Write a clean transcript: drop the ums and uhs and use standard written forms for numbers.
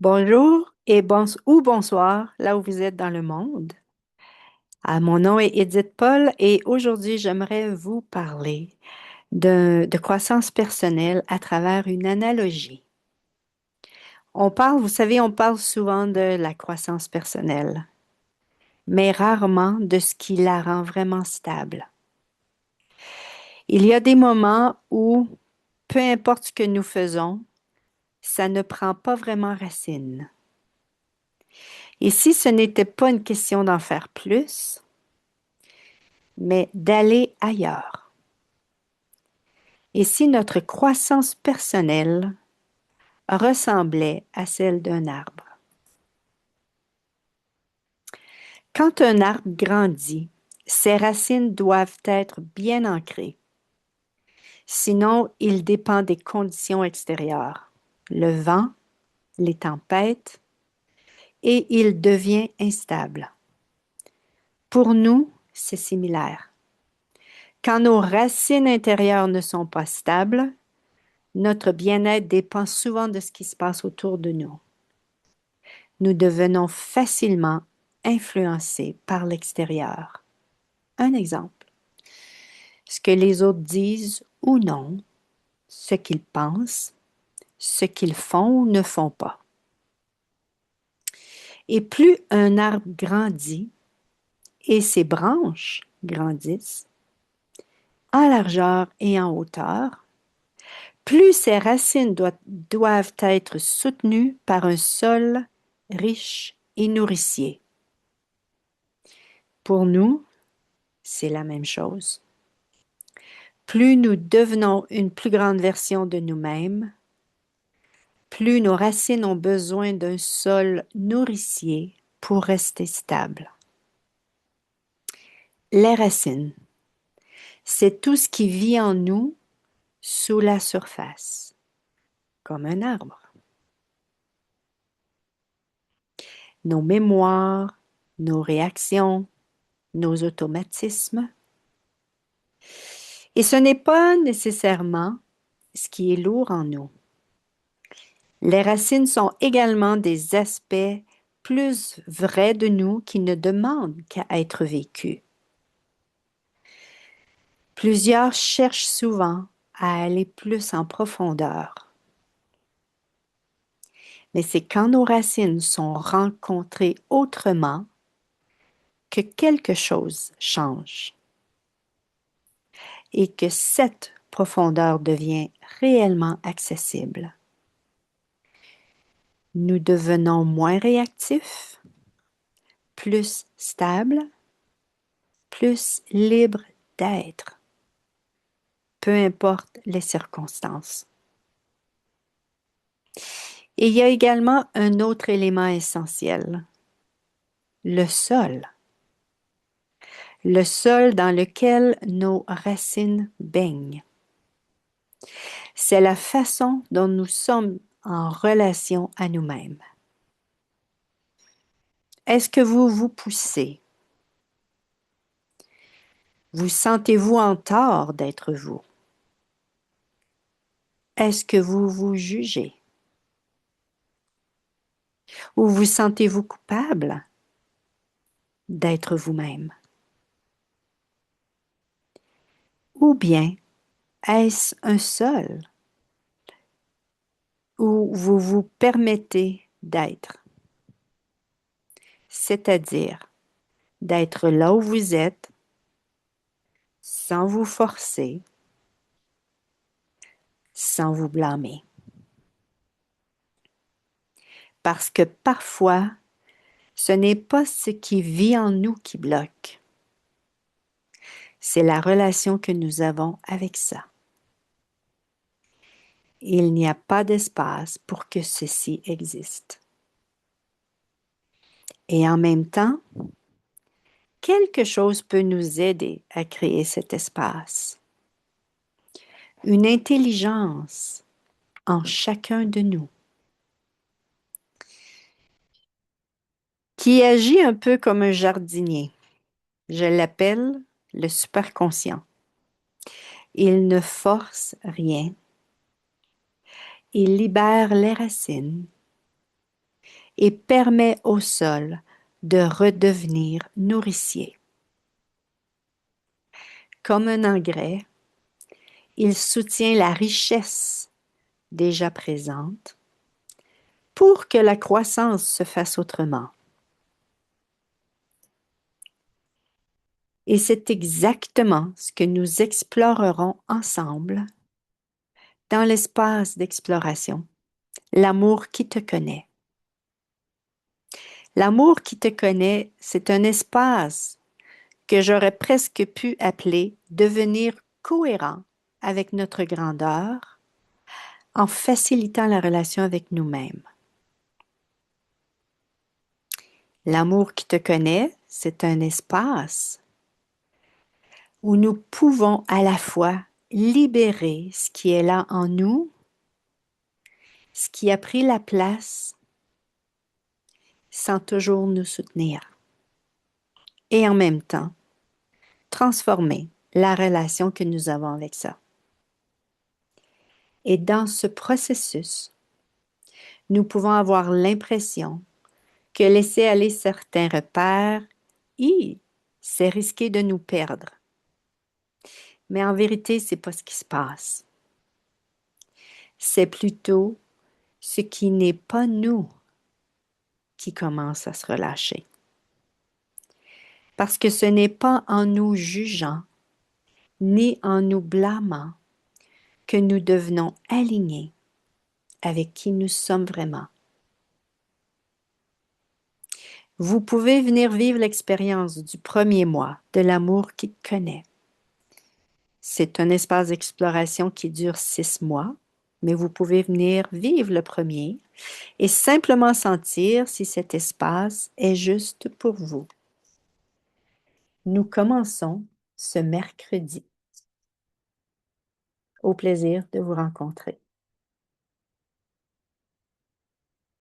Bonjour ou bonsoir, là où vous êtes dans le monde. Mon nom est Edith Paul et aujourd'hui, j'aimerais vous parler de croissance personnelle à travers une analogie. Vous savez, on parle souvent de la croissance personnelle, mais rarement de ce qui la rend vraiment stable. Il y a des moments où, peu importe ce que nous faisons, ça ne prend pas vraiment racine. Et si ce n'était pas une question d'en faire plus, mais d'aller ailleurs. Et si notre croissance personnelle ressemblait à celle d'un arbre? Quand un arbre grandit, ses racines doivent être bien ancrées. Sinon, il dépend des conditions extérieures, le vent, les tempêtes, et il devient instable. Pour nous, c'est similaire. Quand nos racines intérieures ne sont pas stables, notre bien-être dépend souvent de ce qui se passe autour de nous. Nous devenons facilement influencés par l'extérieur. Un exemple, ce que les autres disent ou non, ce qu'ils pensent, ce qu'ils font ou ne font pas. Et plus un arbre grandit et ses branches grandissent en largeur et en hauteur, plus ses racines doivent être soutenues par un sol riche et nourricier. Pour nous, c'est la même chose. Plus nous devenons une plus grande version de nous-mêmes, plus nos racines ont besoin d'un sol nourricier pour rester stables. Les racines, c'est tout ce qui vit en nous sous la surface, comme un arbre. Nos mémoires, nos réactions, nos automatismes. Et ce n'est pas nécessairement ce qui est lourd en nous. Les racines sont également des aspects plus vrais de nous qui ne demandent qu'à être vécus. Plusieurs cherchent souvent à aller plus en profondeur. Mais c'est quand nos racines sont rencontrées autrement que quelque chose change et que cette profondeur devient réellement accessible. Nous devenons moins réactifs, plus stables, plus libres d'être, peu importe les circonstances. Et il y a également un autre élément essentiel, le sol. Le sol dans lequel nos racines baignent. C'est la façon dont nous sommes en relation à nous-mêmes. Est-ce que vous vous poussez? Vous sentez-vous en tort d'être vous? Est-ce que vous vous jugez? Ou vous sentez-vous coupable d'être vous-même? Ou bien est-ce un sol où vous vous permettez d'être, c'est-à-dire d'être là où vous êtes sans vous forcer, sans vous blâmer. Parce que parfois, ce n'est pas ce qui vit en nous qui bloque, c'est la relation que nous avons avec ça. Il n'y a pas d'espace pour que ceci existe. Et en même temps, quelque chose peut nous aider à créer cet espace. Une intelligence en chacun de nous qui agit un peu comme un jardinier. Je l'appelle le superconscient. Il ne force rien. Il libère les racines et permet au sol de redevenir nourricier. Comme un engrais, il soutient la richesse déjà présente pour que la croissance se fasse autrement. Et c'est exactement ce que nous explorerons ensemble dans l'espace d'exploration, l'amour qui te connaît. L'amour qui te connaît, c'est un espace que j'aurais presque pu appeler devenir cohérent avec notre grandeur en facilitant la relation avec nous-mêmes. L'amour qui te connaît, c'est un espace où nous pouvons à la fois libérer ce qui est là en nous, ce qui a pris la place sans toujours nous soutenir, et en même temps transformer la relation que nous avons avec ça. Et dans ce processus, nous pouvons avoir l'impression que laisser aller certains repères, c'est risquer de nous perdre. Mais en vérité, c'est pas ce qui se passe. C'est plutôt ce qui n'est pas nous qui commence à se relâcher. Parce que ce n'est pas en nous jugeant, ni en nous blâmant, que nous devenons alignés avec qui nous sommes vraiment. Vous pouvez venir vivre l'expérience du premier mois de l'amour qui te connaît. C'est un espace d'exploration qui dure 6 mois, mais vous pouvez venir vivre le premier et simplement sentir si cet espace est juste pour vous. Nous commençons ce mercredi. Au plaisir de vous rencontrer.